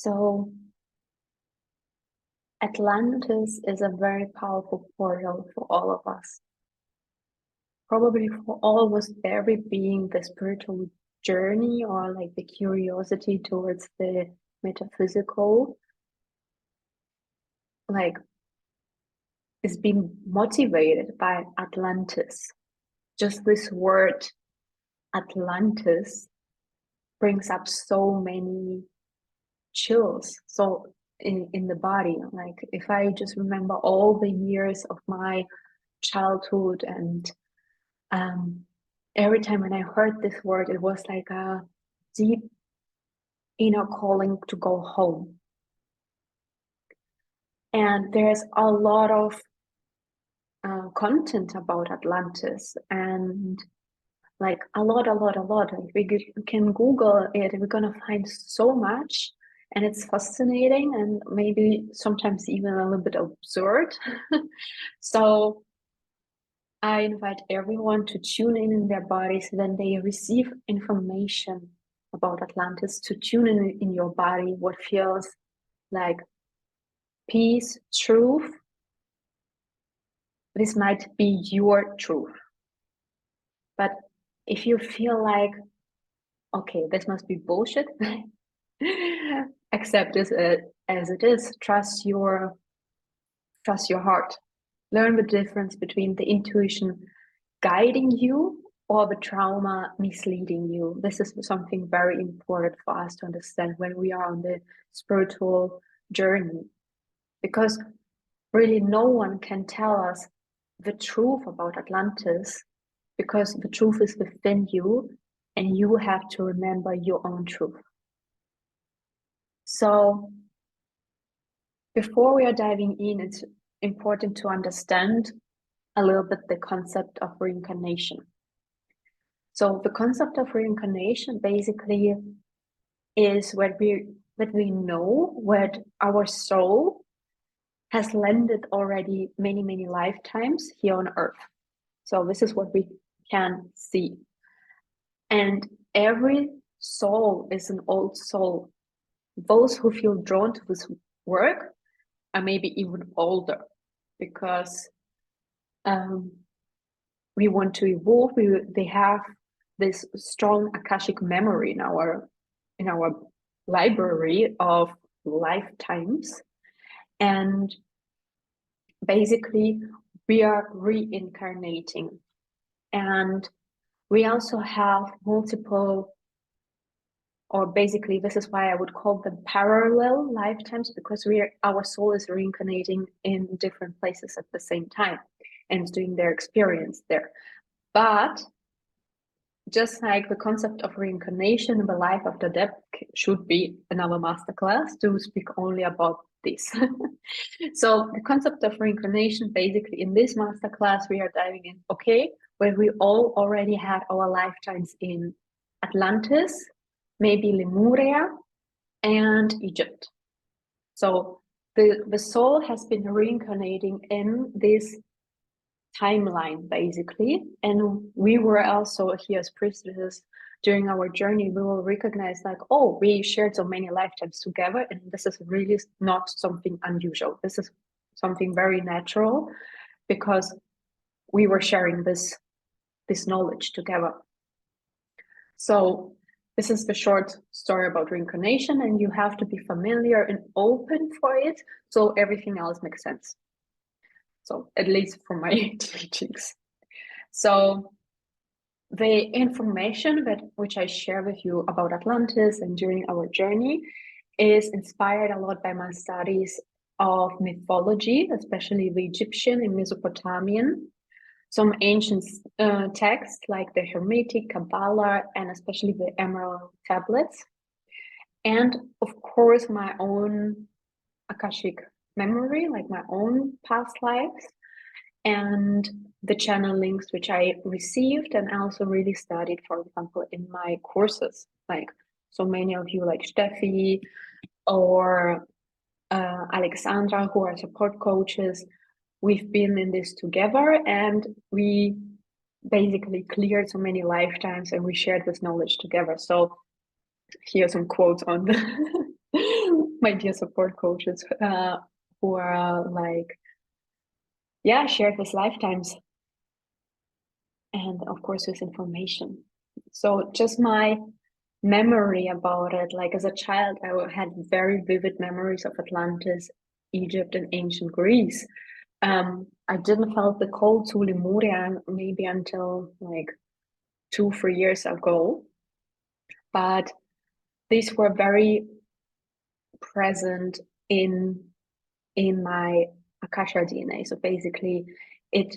So Atlantis is a very powerful portal for all of us. Probably for almost every being, the spiritual journey or like the curiosity towards the metaphysical, like is being motivated by Atlantis. Just this word Atlantis brings up so many chills. So in the body, like if I just remember all the years of my childhood and every time when I heard this word, it was like a deep inner calling to go home. And there's a lot of content about Atlantis and like a lot. Like we can Google it, we're gonna find so much, and it's fascinating and maybe sometimes even a little bit absurd. So I invite everyone to tune in their bodies when they receive information about Atlantis, to tune in your body what feels like peace, truth. This might be your truth. But if you feel like, okay, this must be bullshit, accept this as it is. Trust your heart. Learn the difference between the intuition guiding you or the trauma misleading you. This is something very important for us to understand when we are on the spiritual journey, because really no one can tell us the truth about Atlantis, because the truth is within you and you have to remember your own truth. So before we are diving in, it's important to understand a little bit the concept of reincarnation. So the concept of reincarnation basically is what we know, what our soul has landed already many lifetimes here on Earth. So this is what we can see. And every soul is an old soul. Those who feel drawn to this work are maybe even older, because we want to evolve. They have this strong Akashic memory in our library of lifetimes, and basically we are reincarnating, and we also have multiple, or basically this is why I would call them parallel lifetimes, because our soul is reincarnating in different places at the same time and doing their experience there. But just like the concept of reincarnation, the life after death should be another masterclass to speak only about this. So the concept of reincarnation, basically in this masterclass, we are diving in, okay, where we all already had our lifetimes in Atlantis, maybe Lemuria and Egypt. So the soul has been reincarnating in this timeline, basically. And we were also here as priestesses during our journey, we will recognize like, oh, we shared so many lifetimes together, and this is really not something unusual. This is something very natural, because we were sharing this knowledge together. So this is the short story about reincarnation, and you have to be familiar and open for it, so everything else makes sense. So at least from my teachings. So the information which I share with you about Atlantis and during our journey is inspired a lot by my studies of mythology, especially the Egyptian and Mesopotamian, some ancient texts like the Hermetic, Kaballa, and especially the Emerald tablets, and of course my own Akashic memory, like my own past lives, and the channelings which I received and also really studied, for example, in my courses. Like so many of you, like Steffi or Alexandra, who are support coaches, we've been in this together, and we basically cleared so many lifetimes and we shared this knowledge together. So here are some quotes on my dear support coaches who are like, shared with lifetimes and of course with information. So just my memory about it, like as a child, I had very vivid memories of Atlantis, Egypt, and ancient Greece. I didn't felt the cold to Lemuria maybe until like 2-3 years ago, but these were very present in my Akasha DNA. So basically, it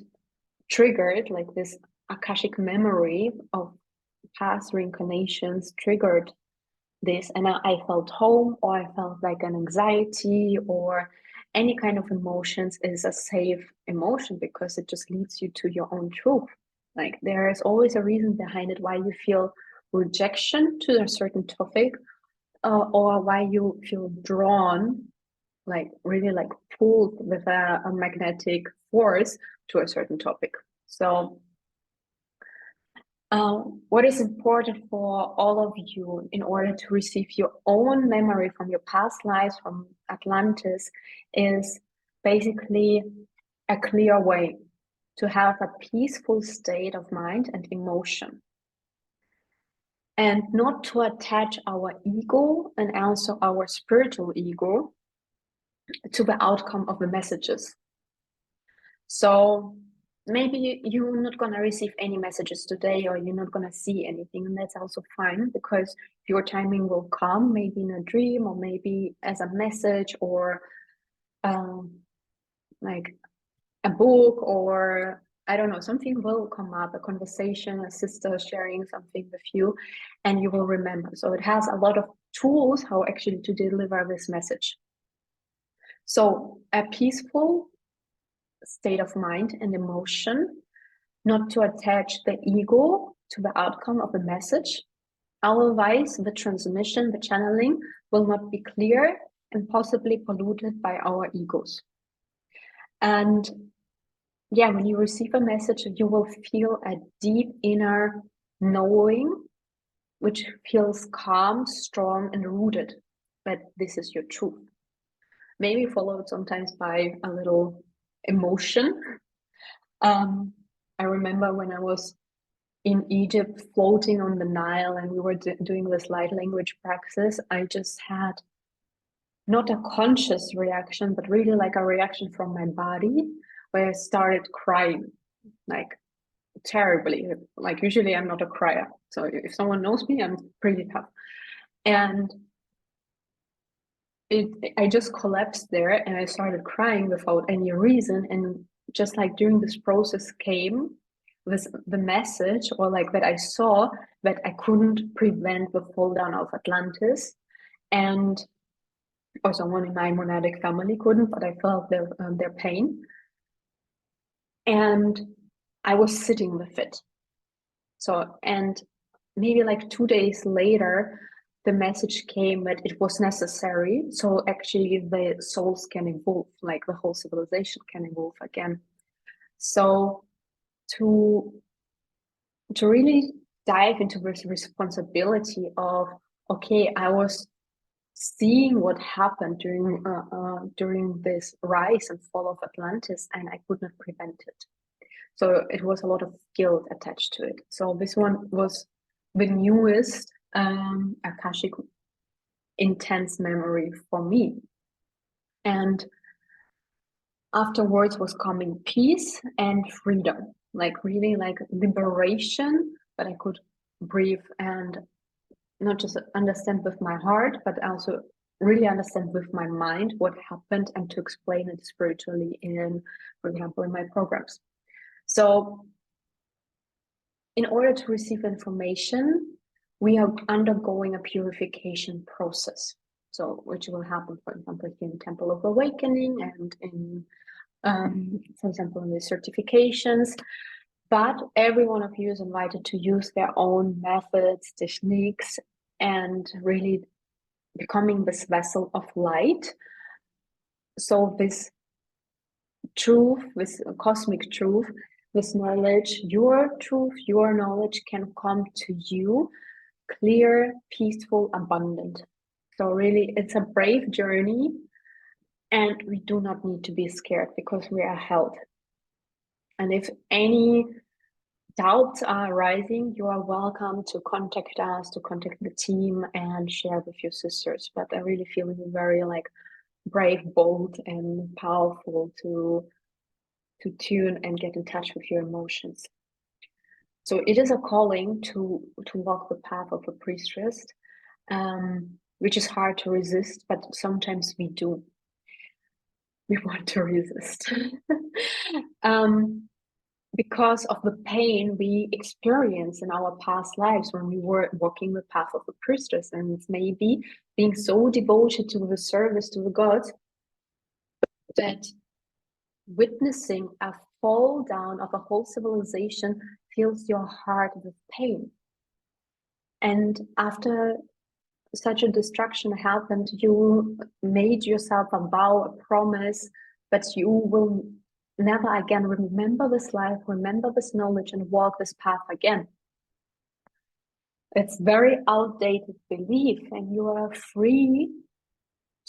triggered like this Akashic memory of past reincarnations triggered this, and I felt home, or I felt like an anxiety, or any kind of emotions is a safe emotion because it just leads you to your own truth. Like there is always a reason behind it why you feel rejection to a certain topic, or why you feel drawn, like really like pulled with a magnetic force to a certain topic. So what is important for all of you in order to receive your own memory from your past lives from Atlantis is basically a clear way to have a peaceful state of mind and emotion, and not to attach our ego and also our spiritual ego to the outcome of the messages. So maybe you're not going to receive any messages today, or you're not going to see anything, and that's also fine, because your timing will come, maybe in a dream, or maybe as a message, or like a book, or I don't know, something will come up, a conversation, a sister sharing something with you, and you will remember. So it has a lot of tools how actually to deliver this message. So a peaceful state of mind and emotion, not to attach the ego to the outcome of the message. Otherwise, the transmission, the channeling will not be clear and possibly polluted by our egos. And when you receive a message, you will feel a deep inner knowing, which feels calm, strong, and rooted that this is your truth. Maybe followed sometimes by a little emotion. I remember when I was in Egypt floating on the Nile and we were doing this light language practice, I just had not a conscious reaction, but really like a reaction from my body where I started crying, like terribly. Like usually I'm not a crier. So if someone knows me, I'm pretty tough. And I just collapsed there and I started crying without any reason. And just like during this process came with the message, or like that I saw that I couldn't prevent the fall down of Atlantis. And or someone in my monadic family couldn't, but I felt their pain. And I was sitting with it. So, and maybe like 2 days later, the message came that it was necessary. So actually the souls can evolve, like the whole civilization can evolve again. So to really dive into this responsibility of, okay, I was seeing what happened during this rise and fall of Atlantis, and I could not prevent it. So it was a lot of guilt attached to it. So this one was the newest Akashic intense memory for me. And afterwards was coming peace and freedom, like really like liberation, but I could breathe and not just understand with my heart, but also really understand with my mind what happened and to explain it spiritually in, for example, in my programs. So in order to receive information, we are undergoing a purification process. So which will happen, for example, in Temple of Awakening and in, for example, in the certifications. But every one of you is invited to use their own methods, techniques, and really becoming this vessel of light. So this truth, this cosmic truth, this knowledge, your truth, your knowledge can come to you clear, peaceful, abundant. So really, it's a brave journey, and we do not need to be scared because we are held. And if any doubts are arising, you are welcome to contact us, to contact the team and share with your sisters. But I really feel you very like brave, bold, and powerful to tune and get in touch with your emotions. So it is a calling to walk the path of a priestess, which is hard to resist, but sometimes we do. We want to resist. Because of the pain we experience in our past lives when we were walking the path of a priestess, and maybe being so devoted to the service to the gods that witnessing a fall down of a whole civilization fills your heart with pain. And after such a destruction happened, you made yourself a vow, a promise, that you will never again remember this life, remember this knowledge, and walk this path again. It's very outdated belief, and you are free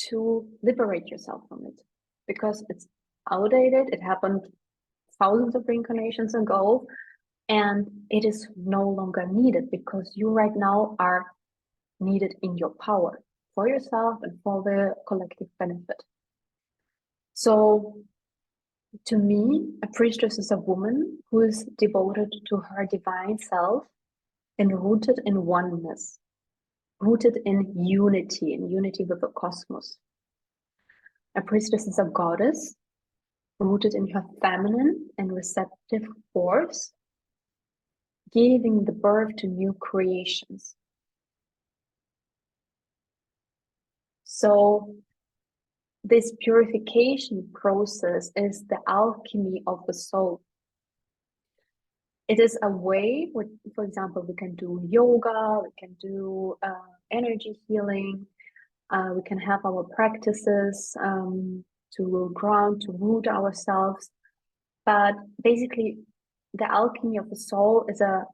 to liberate yourself from it because it's outdated. It happened thousands of reincarnations ago, and it is no longer needed because you right now are needed in your power for yourself and for the collective benefit. So to me, a priestess is a woman who is devoted to her divine self and rooted in oneness, rooted in unity with the cosmos. A priestess is a goddess rooted in her feminine and receptive force, giving the birth to new creations. So this purification process is the alchemy of the soul. It is a way where, for example, we can do yoga, we can do energy healing, we can have our practices to ground, to root ourselves. But basically, the alchemy of the soul is a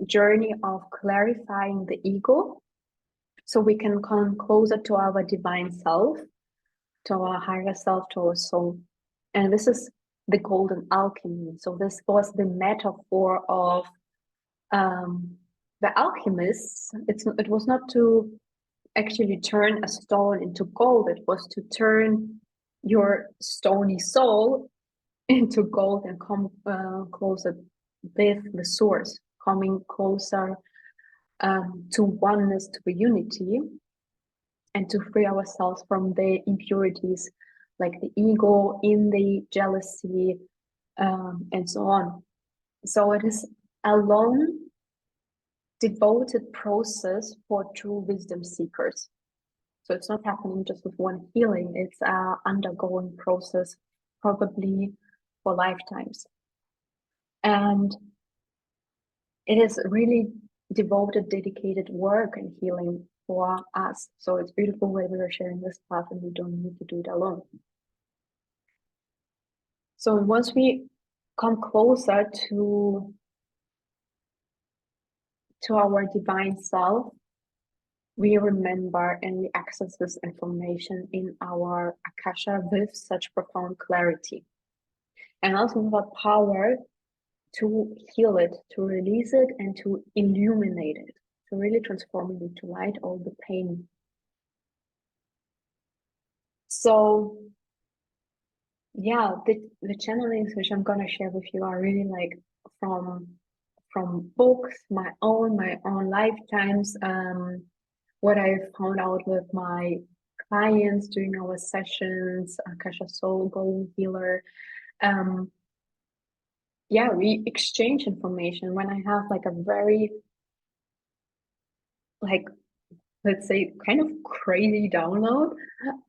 journey of clarifying the ego so we can come closer to our divine self, to our higher self, to our soul. And this is the golden alchemy. So this was the metaphor of the alchemists. It was not to actually turn a stone into gold. It was to turn your stony soul into gold and come closer with the source, coming closer to oneness, to the unity, and to free ourselves from the impurities like the ego, envy, jealousy, and so on. So it is a long, devoted process for true wisdom seekers. So it's not happening just with one healing, it's an undergoing process, probably for lifetimes. And it is really devoted, dedicated work and healing for us. So it's beautiful when we are sharing this path and we don't need to do it alone. So once we come closer to our divine self, we remember and we access this information in our Akasha with such profound clarity. And also with the power to heal it, to release it, and to illuminate it, to really transform it into light, all the pain. So yeah, the channelings which I'm gonna share with you are really like from books, my own lifetimes, what I found out with my clients during our sessions, Akasha Soul, Golden Healer. Yeah, we exchange information when I have like a very, like, let's say kind of crazy download.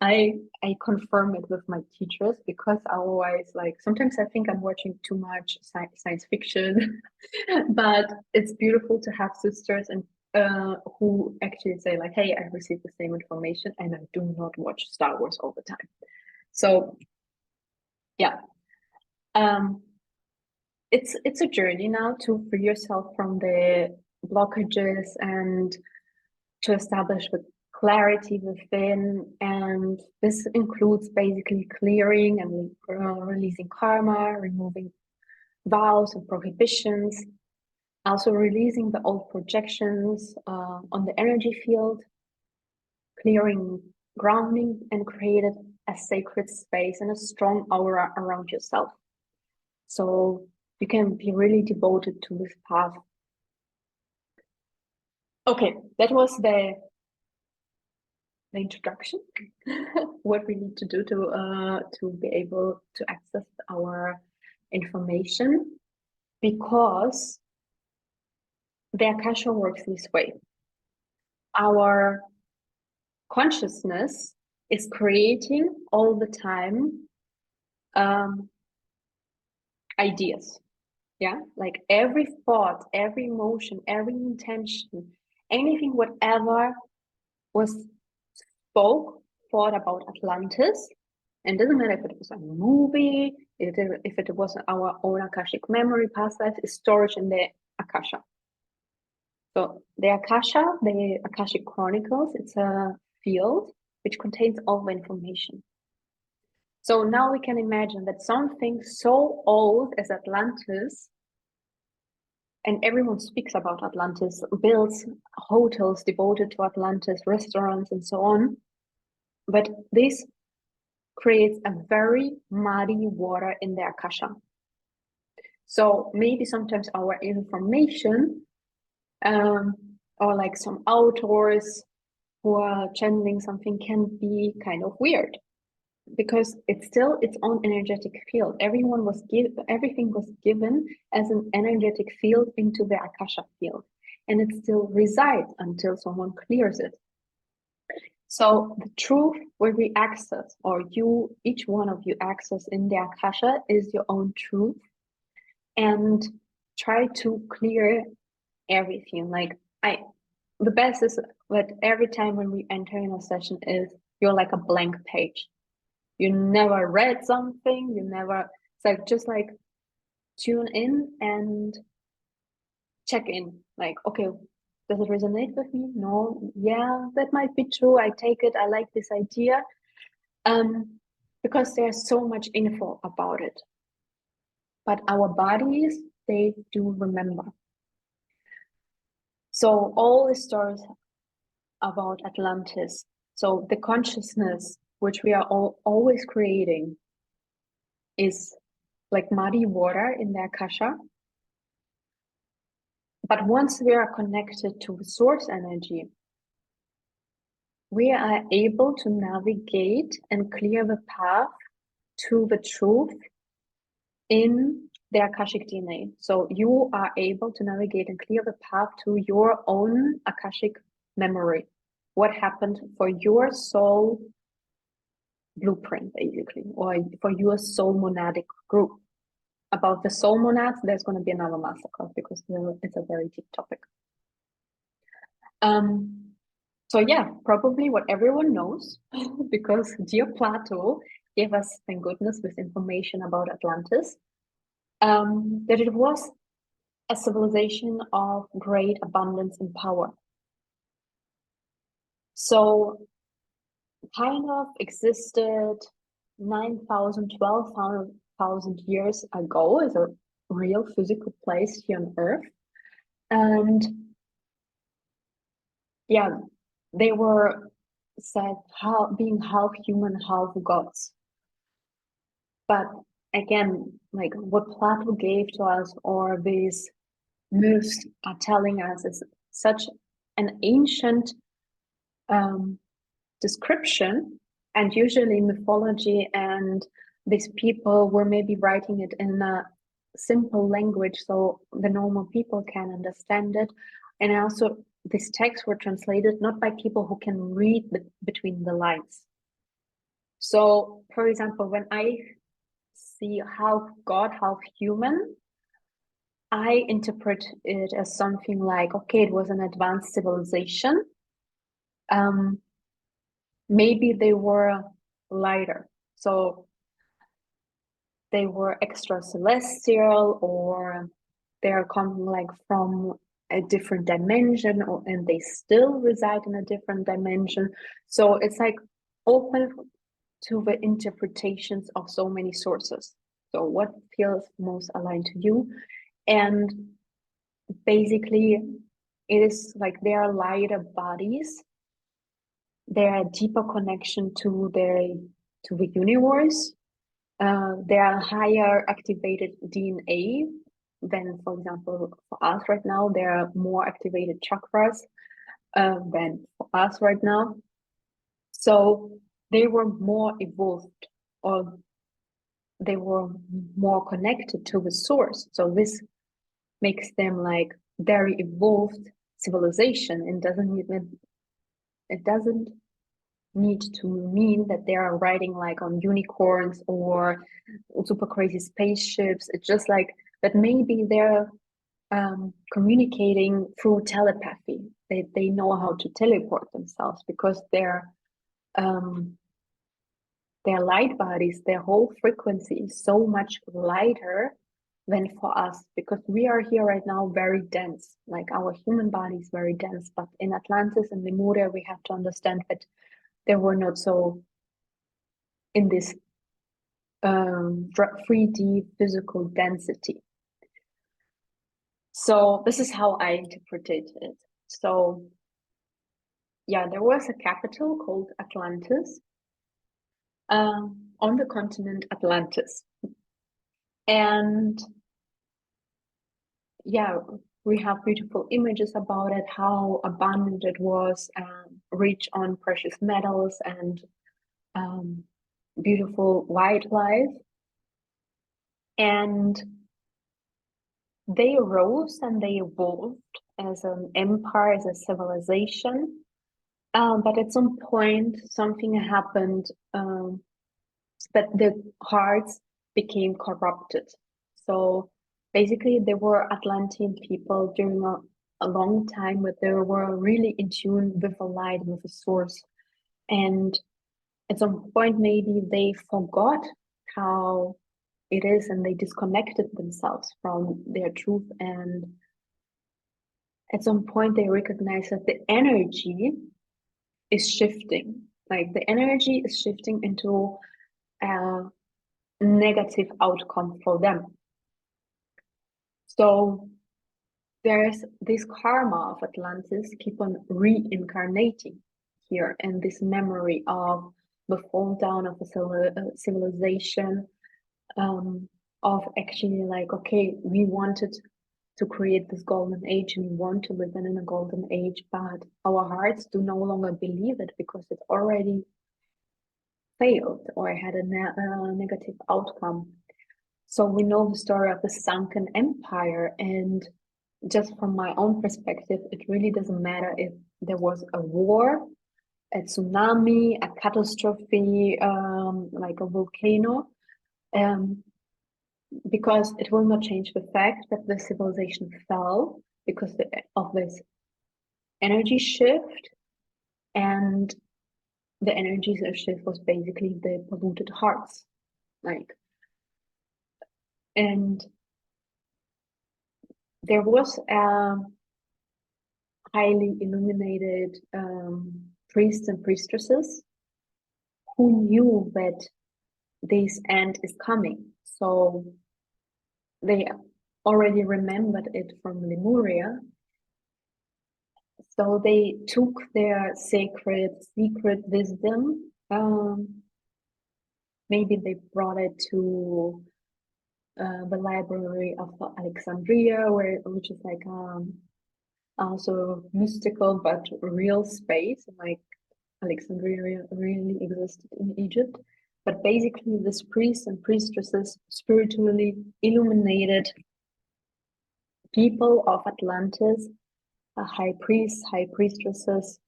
I confirm it with my teachers because otherwise, like, sometimes I think I'm watching too much science fiction, but it's beautiful to have sisters and who actually say like, hey, I received the same information and I do not watch Star Wars all the time. So yeah, it's a journey now to free yourself from the blockages and to establish the clarity within, and this includes basically clearing and releasing karma, removing vows and prohibitions, also releasing the old projections on the energy field, clearing, grounding, and created a sacred space and a strong aura around yourself. So you can be really devoted to this path. Okay, that was the introduction. What we need to do to be able to access our information, because the Akasha works this way. Our consciousness is creating all the time ideas. Yeah, like every thought, every emotion, every intention, anything, whatever was thought about Atlantis, and doesn't matter if it was a movie, if it was our own Akashic memory, past life, is stored in the Akasha. So the Akasha, the Akashic Chronicles, it's a field which contains all the information. So now we can imagine that something so old as Atlantis, and everyone speaks about Atlantis, builds hotels devoted to Atlantis, restaurants, and so on. But this creates a very muddy water in the Akasha. So maybe sometimes our information, or like some authors who are channeling something, can be kind of weird, because it's still its own energetic field. Everything was given as an energetic field into the Akasha field, and it still resides until someone clears it. So the truth where we access, or each one of you access in the Akasha, is your own truth, and try to clear everything. Like the best is that every time when we enter in a session is you're like a blank page. You never read something, it's like just like tune in and check in. Like, okay, does it resonate with me? No, yeah, that might be true. I take it. I like this idea. Because there's so much info about it. But our bodies, they do remember. So all the stories about Atlantis, so the consciousness which we are always creating, is like muddy water in the Akasha. But once we are connected to source energy, we are able to navigate and clear the path to the truth in the Akashic DNA. So you are able to navigate and clear the path to your own Akashic memory. What happened for your soul blueprint, basically, or for your soul monadic group. About the soul monads, there's going to be another masterclass, because it's a very deep topic. So yeah, probably what everyone knows, because dear Plato gave us, thank goodness, this information about Atlantis, that it was a civilization of great abundance and power. So kind of existed 9,000, 12,000 years ago as a real physical place here on Earth. And yeah, they were said being half human, half gods. But again, like what Plato gave to us, or these myths are telling us, is such an ancient description, and usually mythology, and these people were maybe writing it in a simple language so the normal people can understand it. And also these texts were translated not by people who can read between the lines. So for example, when I see half god, half human, I interpret it as something like, okay, it was an advanced civilization. Maybe they were lighter, so they were extra celestial, or they're coming like from a different dimension, and they still reside in a different dimension. So it's like open to the interpretations of so many sources. So what feels most aligned to you? And basically, it is like there are lighter bodies, there are deeper connection to the universe. There are higher activated DNA than, for example, for us right now. There are more activated chakras than for us right now. So they were more evolved, or they were more connected to the source. So this makes them like very evolved civilization, and it doesn't need to mean that they are riding like on unicorns or super crazy spaceships. It's just like that maybe they're communicating through telepathy. They know how to teleport themselves because their light bodies, their whole frequency is so much lighter than for us, because we are here right now very dense, like our human body is very dense. But in Atlantis and Lemuria, we have to understand that they were not so in this 3D physical density. So this is how I interpreted it. So yeah, there was a capital called Atlantis on the continent Atlantis. And yeah, we have beautiful images about it, how abundant it was, rich on precious metals and beautiful wildlife. And they rose and they evolved as an empire, as a civilization. But at some point, something happened that the hearts became corrupted. So basically, there were Atlantean people during a long time, but they were really in tune with the light, with the source. And at some point, maybe they forgot how it is, and they disconnected themselves from their truth. And at some point, they recognized that the energy is shifting. Like the energy is shifting into a negative outcome for them. So there's this karma of Atlantis keep on reincarnating here, and this memory of the fall down of the civilization, of actually like, okay, we wanted to create this golden age and we want to live in a golden age, but our hearts do no longer believe it because it already failed or had a negative outcome. So we know the story of the sunken empire, and just from my own perspective, it really doesn't matter if there was a war, a tsunami, a catastrophe, like a volcano, because it will not change the fact that the civilization fell because of this energy shift. And the energy shift was basically the polluted hearts, like, and there was a highly illuminated priests and priestesses who knew that this end is coming. So they already remembered it from Lemuria. So they took their secret wisdom. Maybe they brought it to the library of Alexandria, which is like also mystical but real space. Like Alexandria really existed in Egypt. But basically, these priests and priestesses spiritually illuminated people of Atlantis, high priests, high priestesses,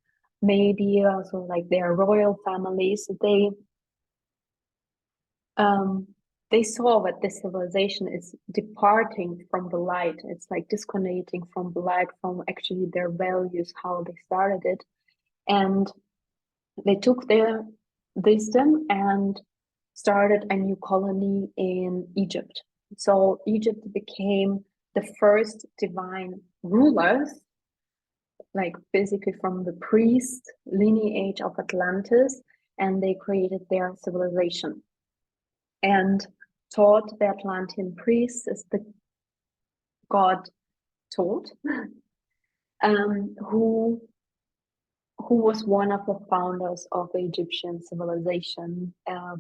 maybe also like their royal families. They saw that this civilization is departing from the light. It's like disconnecting from the light, from actually their values, how they started it. And they took their wisdom and started a new colony in Egypt. So Egypt became the first divine rulers, like basically from the priest lineage of Atlantis, and they created their civilization and taught the Atlantean priests as the god taught, who was one of the founders of the Egyptian civilization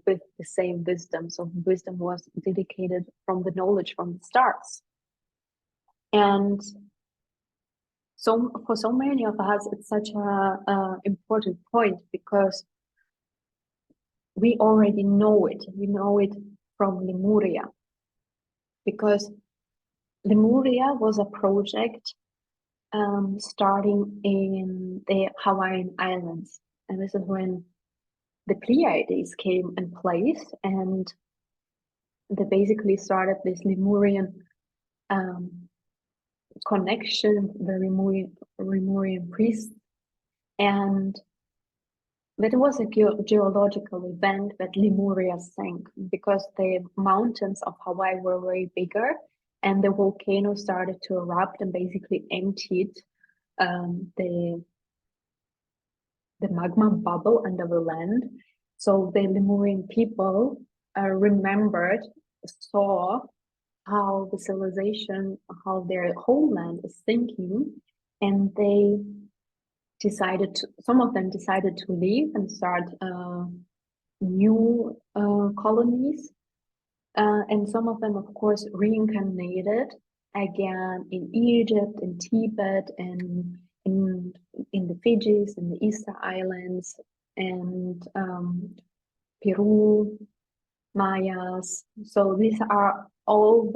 with the same wisdom. So wisdom was dedicated from the knowledge from the stars. And so for so many of us, it's such a important point because we already know it. We know it from Lemuria, because Lemuria was a project starting in the Hawaiian Islands. And this is when the Pleiades came in place, and they basically started this Lemurian connection, the Lemurian priests. And that was a geological event that Lemuria sank because the mountains of Hawaii were way bigger, and the volcano started to erupt and basically emptied the magma bubble under the land. So the Lemurian people saw how the civilization, how their homeland is sinking, and they some of them decided to leave and start new colonies. And some of them, of course, reincarnated again in Egypt, in Tibet, and in the Fijis, in the Easter Islands, and Peru, Mayas. So these are all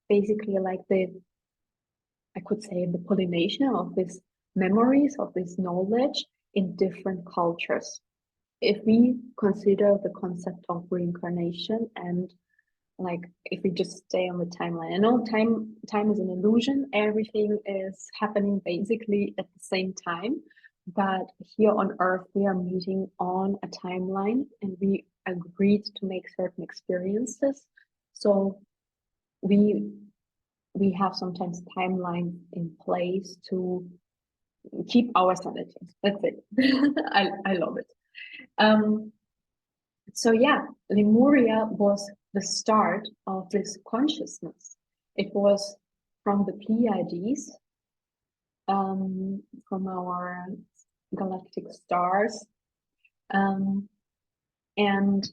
basically like I could say the pollination of these memories, of this knowledge in different cultures. If we consider the concept of reincarnation, and like if we just stay on the timeline, I know time is an illusion, everything is happening basically at the same time, but here on Earth we are meeting on a timeline, and we agreed to make certain experiences. So we have sometimes timelines in place to keep our sanity. That's it. I love it. So yeah, Lemuria was the start of this consciousness. It was from the Pleiades, from our galactic stars, and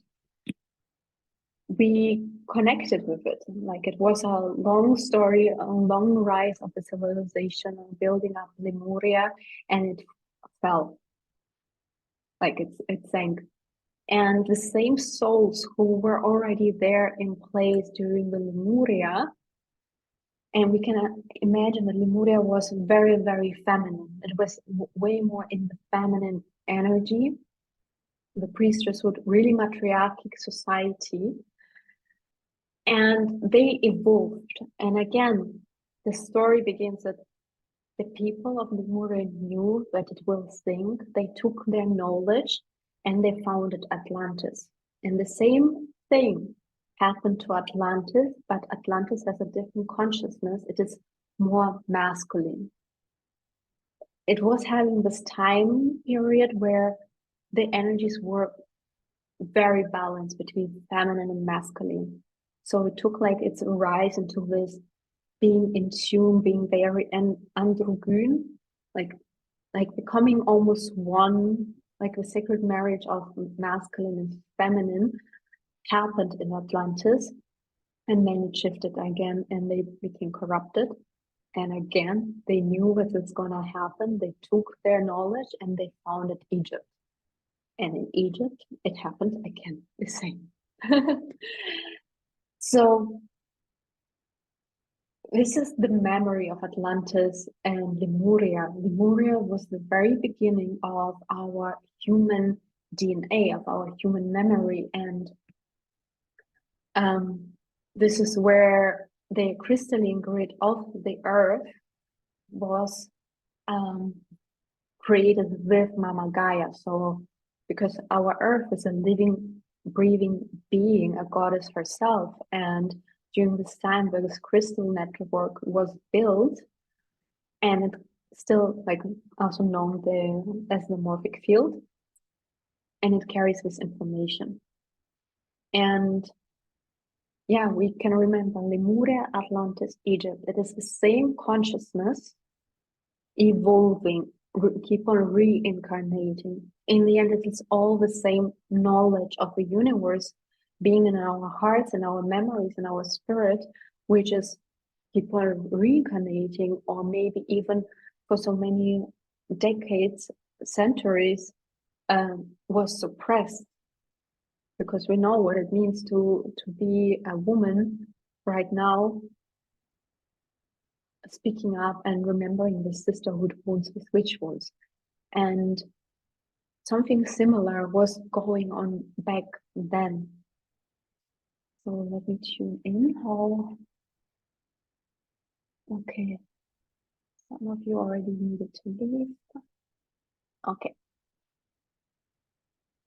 we connected with it. Like it was a long story, a long rise of the civilization and building up Lemuria, and it fell. Like it sank. And the same souls who were already there in place during the Lemuria, and we can imagine that Lemuria was very, very feminine. It was way more in the feminine energy. The priestesshood, really matriarchic society. And they evolved. And again, the story begins that the people of Lemuria knew that it will sink. They took their knowledge and they founded Atlantis. And the same thing happened to Atlantis, but Atlantis has a different consciousness. It is more masculine. It was having this time period where the energies were very balanced between feminine and masculine. So it took like its rise into this being in tune, being very androgyn, like becoming almost one, like the sacred marriage of masculine and feminine happened in Atlantis. And then it shifted again and they became corrupted. And again, they knew what was going to happen. They took their knowledge and they founded Egypt. And in Egypt, it happened again, the same. So this is the memory of Atlantis and Lemuria. Lemuria was the very beginning of our human DNA, of our human memory. And this is where the crystalline grid of the earth was created with Mama Gaia. So because our earth is a living, breathing being, a goddess herself, and during this time where this crystal network was built, and it's still like also known as the morphic field, and it carries this information. And yeah, we can remember Lemuria, Atlantis, Egypt. It is the same consciousness evolving, keep on reincarnating. In the end, it is all the same knowledge of the universe being in our hearts and our memories and our spirit, which is keep on reincarnating, or maybe even for so many decades, centuries, was suppressed. Because we know what it means to be a woman right now, speaking up and remembering the sisterhood wounds with rituals. And something similar was going on back then. So let me tune in how, okay, some of you already needed to leave. Okay.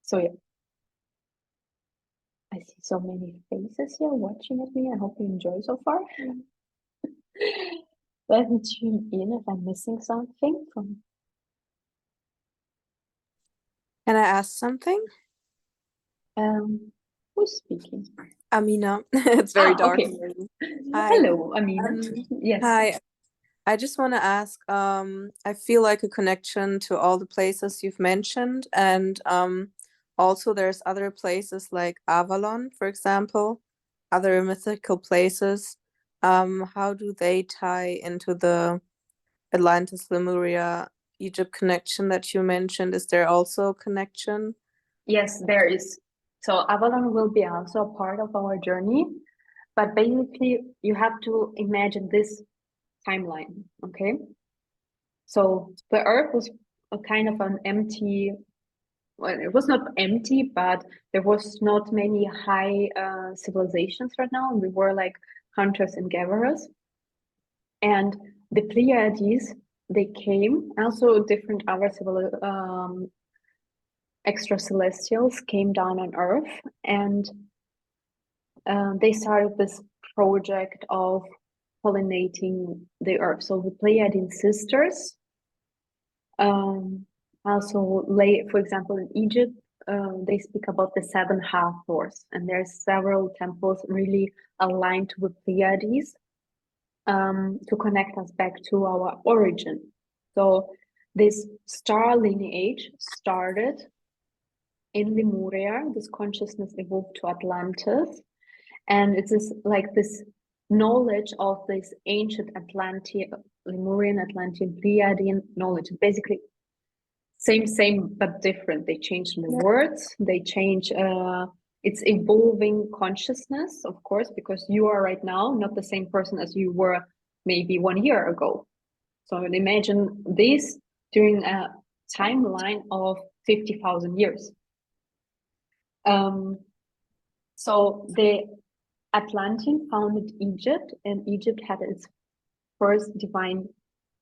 So yeah, I see so many faces here watching at me. I hope you enjoy so far. Let me tune in if I'm missing something from. Can I ask something? Who's speaking? Amina. It's very dark. Okay. Hi. Hello, Amina. Yes. Hi. I just want to ask, I feel like a connection to all the places you've mentioned, and also there's other places like Avalon, for example, other mythical places. How do they tie into the Atlantis, Lemuria, Egypt connection that you mentioned? Is there also a connection? Yes, there is. So Avalon will be also a part of our journey, but basically you have to imagine this timeline, okay? So the Earth was a kind of an empty, well, it was not empty, but there was not many high civilizations right now, and we were like hunters and gatherers. And the Pleiades, they came, also different other extra celestials came down on Earth, and they started this project of pollinating the Earth. So the Pleiadian sisters also for example, in Egypt, they speak about the 7 Hathors, and there's several temples really aligned with Pleiades to connect us back to our origin. So this star lineage started in Lemuria. This consciousness evolved to Atlantis, and it is like this knowledge of this ancient Lemurian, Atlantean, Pleiadian knowledge. Basically, same but different. They change the words. They change. It's evolving consciousness, of course, because you are right now not the same person as you were maybe 1 year ago. So imagine this during a timeline of 50,000 years. So the Atlantean founded Egypt, and Egypt had its first divine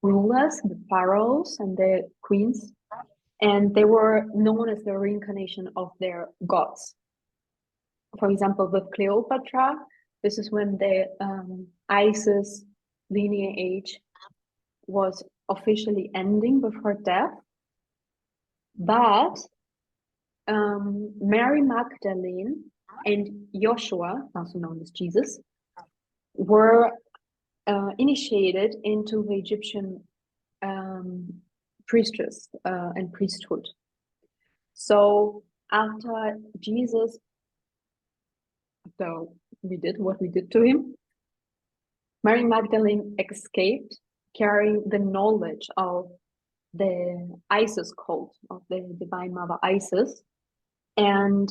rulers, the pharaohs and the queens, and they were known as the reincarnation of their gods. For example, with Cleopatra, this is when the Isis lineage was officially ending with her death. But Mary Magdalene and Joshua, also known as Jesus, were initiated into the Egyptian priestess and priesthood. So after Jesus, so we did what we did to him, Mary Magdalene escaped, carrying the knowledge of the Isis cult, of the Divine Mother Isis, and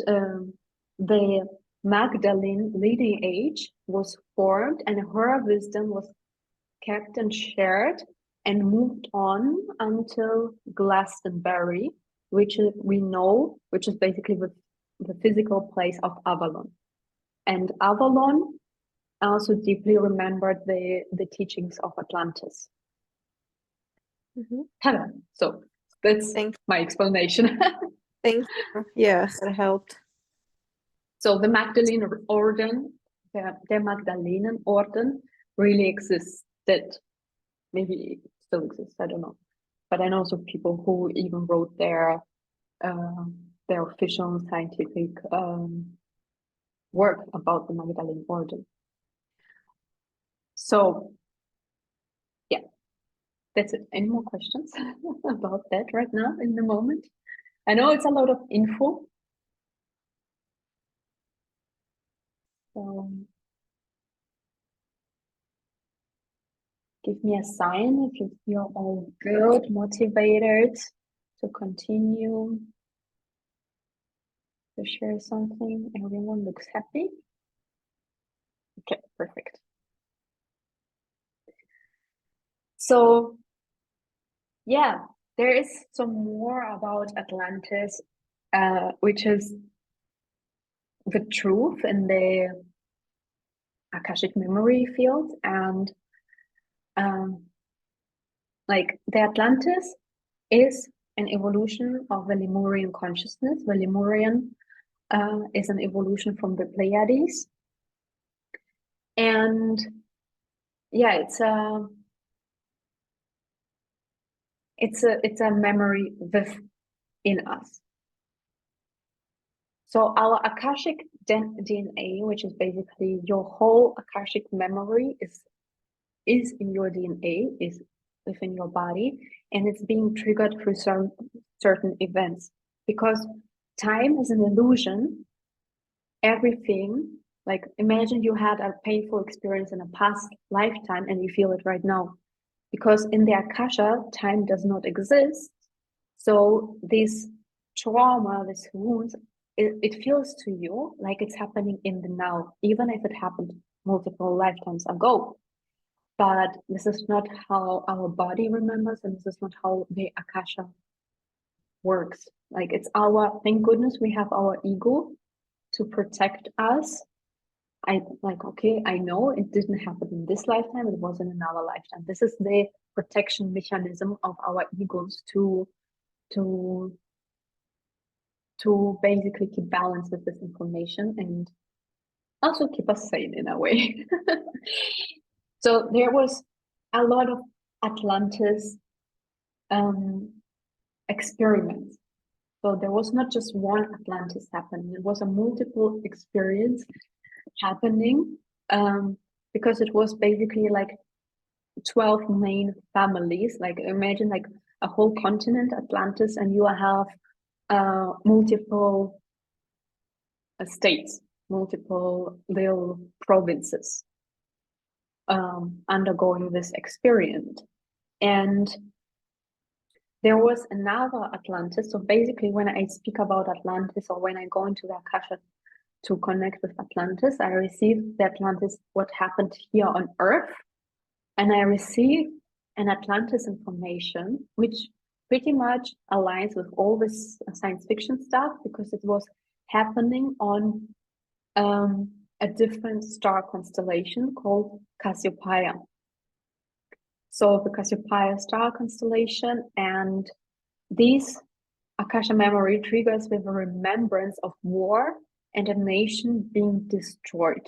the Magdalene lineage was formed, and her wisdom was kept and shared and moved on until Glastonbury, which we know, which is basically the physical place of Avalon. And Avalon also deeply remembered the teachings of Atlantis. So that's my explanation. Thank you. Yeah, that helped. So the Magdalene Order the Magdalenen really existed. Maybe it still exists, I don't know. But I know some people who even wrote their official scientific work about the Magdalene Order. So, yeah, that's it. Any more questions about that right now in the moment? I know it's a lot of info. So, give me a sign if you feel all good, motivated to continue to share something. Everyone looks happy. Okay, perfect. So, yeah, there is some more about Atlantis, which is the truth in the Akashic Memory field, and like the Atlantis is an evolution of the Lemurian consciousness. The Lemurian is an evolution from the Pleiades, and yeah, it's a memory within us. So our Akashic DNA, which is basically your whole Akashic memory, is in your DNA, is within your body, and it's being triggered through certain events. Because time is an illusion. Everything, like imagine you had a painful experience in a past lifetime and you feel it right now. Because in the Akasha, time does not exist. So this trauma, this wounds, it feels to you like it's happening in the now, even if it happened multiple lifetimes ago. But this is not how our body remembers, and this is not how the Akasha works. Like it's thank goodness we have our ego to protect us. Okay, I know it didn't happen in this lifetime, it was in another lifetime. This is the protection mechanism of our egos to basically keep balance with this information and also keep us sane in a way. So there was a lot of Atlantis experiments. So there was not just one Atlantis happening, it was a multiple experience happening because it was basically like 12 main families. Like imagine like a whole continent, Atlantis, and you have multiple states, multiple little provinces undergoing this experience. And there was another Atlantis. So basically, when I speak about Atlantis or when I go into the Akasha to connect with Atlantis, I receive the Atlantis, what happened here on Earth, and I receive an Atlantis information, which pretty much aligns with all this science fiction stuff because it was happening on a different star constellation called Cassiopeia. So the Cassiopeia star constellation, and these Akasha memory triggers with a remembrance of war and a nation being destroyed,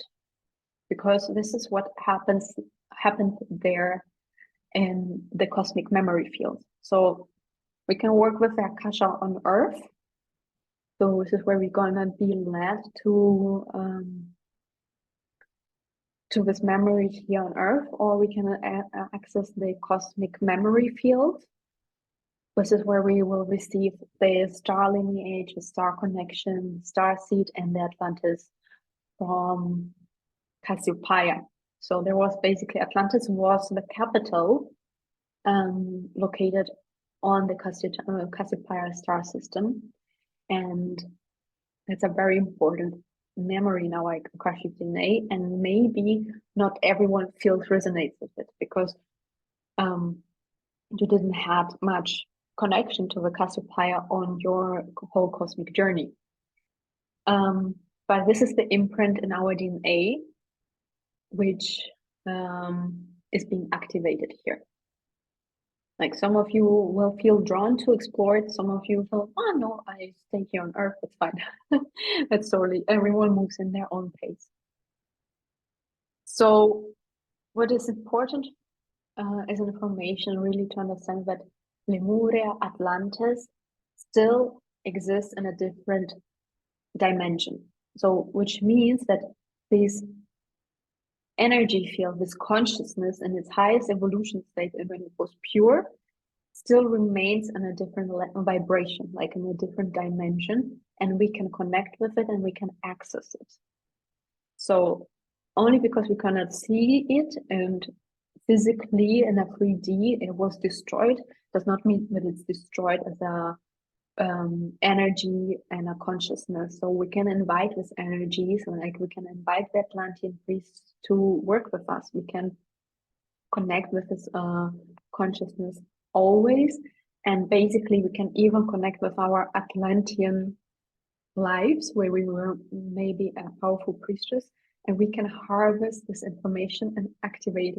because this is what happened there in the cosmic memory field. So we can work with the Akasha on Earth. So this is where we're gonna be led to this memory here on Earth, or we can access the cosmic memory field. This is where we will receive the star lineage, the star connection, star seed, and the Atlantis from Cassiopeia. So there was basically Atlantis was the capital located on the Cassiopeia star system, and it's a very important memory in our Akashic DNA, and maybe not everyone feels resonates with it because you didn't have much connection to the Cassiopeia on your whole cosmic journey. But this is the imprint in our DNA, which is being activated here. Like some of you will feel drawn to explore it. Some of you feel, oh no, I stay here on Earth, it's fine. That's totally, everyone moves in their own pace. So what is important as information really to understand that Lemuria, Atlantis still exists in a different dimension. So which means that this energy field, this consciousness in its highest evolution state, when it was pure, still remains in a different vibration, like in a different dimension, and we can connect with it and we can access it. So only because we cannot see it and physically in a 3D it was destroyed does not mean that it's destroyed as a energy and a consciousness. So we can invite these energies, like we can invite the Atlantean priests to work with us. We can connect with this consciousness always, and basically we can even connect with our Atlantean lives where we were maybe a powerful priestess, and we can harvest this information and activate